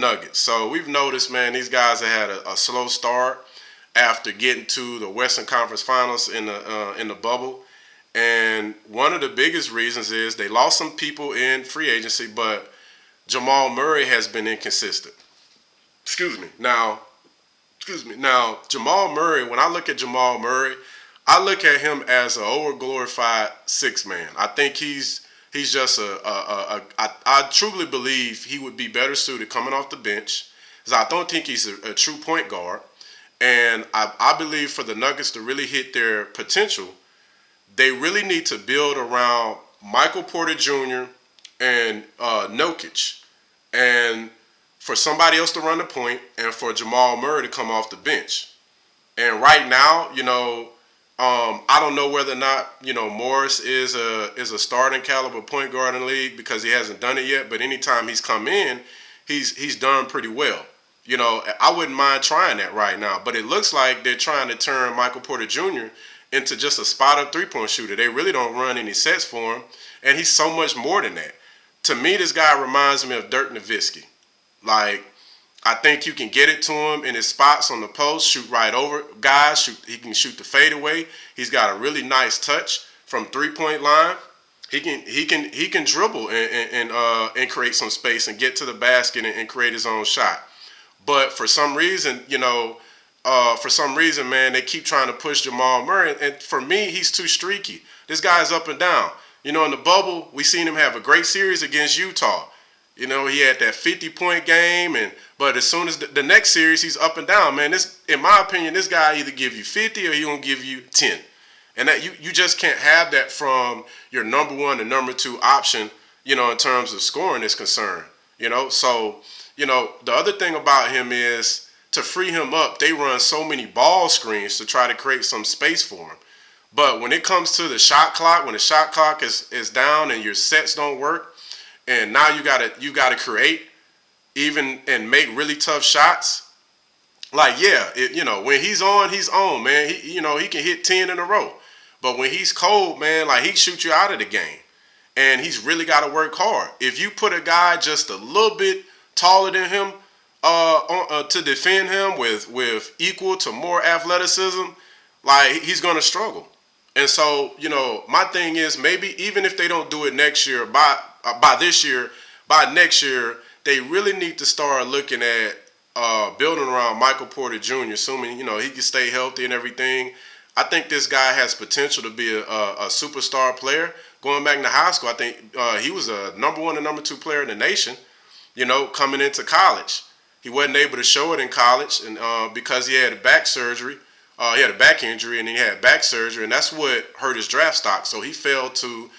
Nuggets. So we've noticed, man, these guys have had a slow start after getting to the Western Conference Finals in the bubble. And one of the biggest reasons is they lost some people in free agency, but Jamal Murray has been inconsistent. Excuse me. Now, Jamal Murray. When I look at Jamal Murray, I look at him as an overglorified six man. I think he's just I truly believe he would be better suited coming off the bench, because I don't think he's a true point guard. And I believe for the Nuggets to really hit their potential, they really need to build around Michael Porter Jr. and Jokic, and for somebody else to run the point, and for Jamal Murray to come off the bench. And right now, I don't know whether or not Morris is a starting caliber point guard in the league, because he hasn't done it yet. But anytime he's come in, he's done pretty well. I wouldn't mind trying that right now. But it looks like they're trying to turn Michael Porter Jr. into just a spot up 3-point shooter. They really don't run any sets for him, and he's so much more than that. To me, this guy reminds me of Dirk Nowitzki. Like, I think you can get it to him in his spots on the post, shoot right over guys. He can shoot the fadeaway. He's got a really nice touch from 3-point line. He can dribble and create some space and get to the basket and create his own shot. But for some reason, man, they keep trying to push Jamal Murray. And for me, he's too streaky. This guy's up and down. In the bubble, we seen him have a great series against Utah. He had that 50-point game, but as soon as the next series, he's up and down, man. In my opinion, this guy either give you 50 or he gonna give you 10, and that you just can't have that from your number one and number two option, in terms of scoring is concerned. So the other thing about him is, to free him up, they run so many ball screens to try to create some space for him. But when it comes to the shot clock, when the shot clock is down and your sets don't work, and now you gotta create even and make really tough shots. Like, yeah, when he's on, man. He can hit 10 in a row. But when he's cold, man, like, he shoots you out of the game. And he's really got to work hard. If you put a guy just a little bit taller than him to defend him with equal to more athleticism, like, he's gonna struggle. And so, my thing is, maybe even if they don't do it next year, by next year, they really need to start looking at building around Michael Porter Jr., assuming, he can stay healthy and everything. I think this guy has potential to be a superstar player. Going back to high school, I think he was a number one and number two player in the nation, coming into college. He wasn't able to show it in college, and because he had back surgery. He had a back injury, and he had back surgery, and that's what hurt his draft stock. So he fell to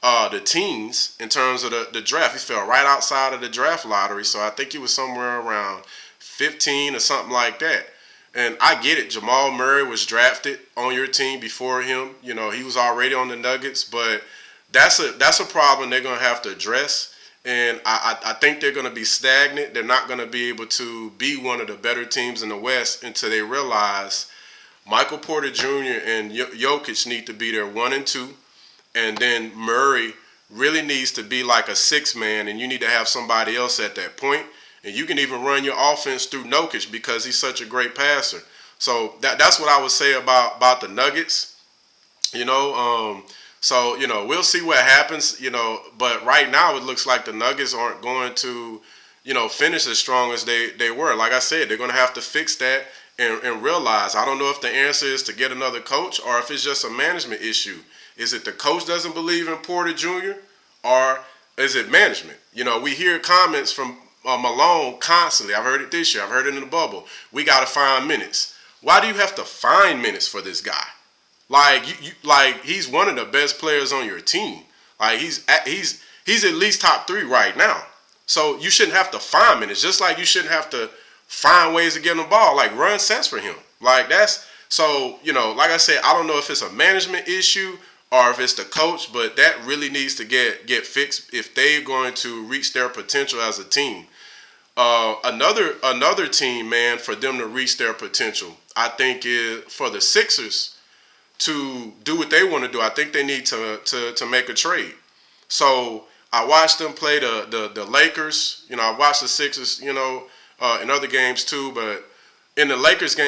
the teens in terms of the draft. He fell right outside of the draft lottery. So I think he was somewhere around 15 or something like that. And I get it. Jamal Murray was drafted on your team before him. He was already on the Nuggets, but that's a problem they're going to have to address. And I think they're going to be stagnant. They're not going to be able to be one of the better teams in the West until they realize Michael Porter Jr. and Jokic need to be there 1 and 2, and then Murray really needs to be like a 6-man, and you need to have somebody else at that point. And you can even run your offense through Jokic because he's such a great passer. So that's what I would say about the Nuggets. So we'll see what happens. But right now it looks like the Nuggets aren't going to finish as strong as they were. Like I said, they're going to have to fix that. And realize, I don't know if the answer is to get another coach or if it's just a management issue. Is it the coach doesn't believe in Porter Jr. or is it management? We hear comments from Malone constantly. I've heard it this year. I've heard it in the bubble. We got to find minutes. Why do you have to find minutes for this guy? Like, like, he's one of the best players on your team. Like, he's at least top 3 right now. So you shouldn't have to find minutes. Just like you shouldn't have to find ways to get him the ball, like run sets for him. Like, that's so, like I said, I don't know if it's a management issue or if it's the coach, but that really needs to get fixed if they're going to reach their potential as a team. Another team, man, for them to reach their potential, I think, is for the Sixers to do what they want to do. I think they need to make a trade. So I watched them play the Lakers. I watched the Sixers, in other games too. But in the Lakers game,